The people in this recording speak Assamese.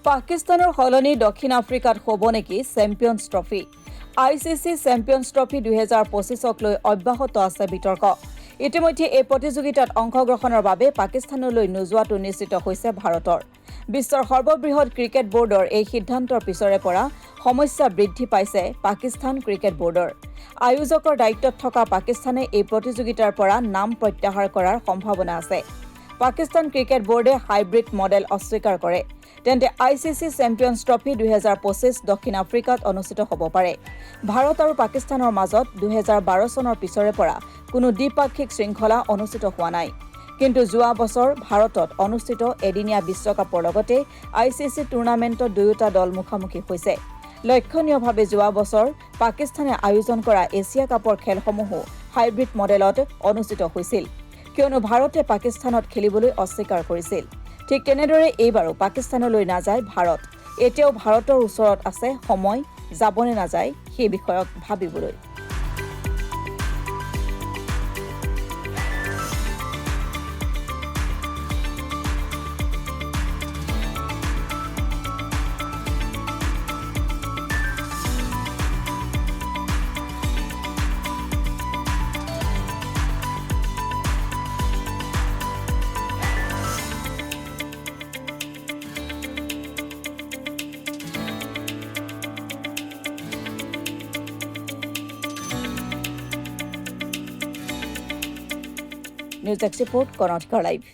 পাকিস্তানৰ সলনি দক্ষিণ আফ্ৰিকাত হ'ব নেকি champions trophy ICC champions trophy 2025ক লৈ অব্যাহত আছে বিতৰ্ক ইতিমধ্যে এই প্ৰতিযোগিতাত অংশগ্ৰহণৰ বাবে পাকিস্তানলৈ নোযোৱাটো নিশ্চিত হৈছে ভাৰতৰ বিশ্বৰ সৰ্ববৃহৎ ক্ৰিকেট বোৰ্ডৰ এই সিদ্ধান্তৰ পিছৰে পৰা সমস্যা বৃদ্ধি পাইছে পাকিস্তান ক্ৰিকেট বোৰ্ডৰ আয়োজকৰ দায়িত্বত থকা পাকিস্তানে এই প্ৰতিযোগিতাৰ পৰা নাম প্ৰত্যাহাৰ কৰাৰ সম্ভাৱনা আছে পাকিস্তান ক্ৰিকেট বোৰ্ডে হাইব্ৰিড মডেল অস্বীকাৰ কৰে তেন্তে ICC চেম্পিয়নছ ট্ৰফি 2025 দক্ষিণ আফ্ৰিকাত অনুষ্ঠিত হ'ব পাৰে ভাৰত আৰু পাকিস্তানৰ মাজত 2012 চনৰ পিছৰে পৰা কোনো দ্বিপাক্ষিক শৃংখলা অনুষ্ঠিত হোৱা নাই কিন্তু যোৱা বছৰ ভাৰতত অনুষ্ঠিত এদিনীয়া বিশ্বকাপৰ লগতে ICC টুৰ্ণামেণ্টত দুয়োটা দল মুখামুখি হৈছে লক্ষণীয়ভাৱে যোৱা বছৰ পাকিস্তানে আয়োজন কৰা এছিয়া কাপৰ খেলসমূহো হাইব্ৰিড মডেলত অনুষ্ঠিত হৈছিল কিয়নো ভাৰতে পাকিস্তানত খেলিবলৈ অস্বীকাৰ কৰিছিল ঠিক তেনেদৰে এইবাৰো পাকিস্তানলৈ নাযায় ভাৰত এতিয়াও ভাৰতৰ ওচৰত আছে সময় যাবনে নাযায় সেই বিষয়ক ভাবিবলৈ নিউজ এক্সপোৰ্ট কৰ্ণাটকা লাইভ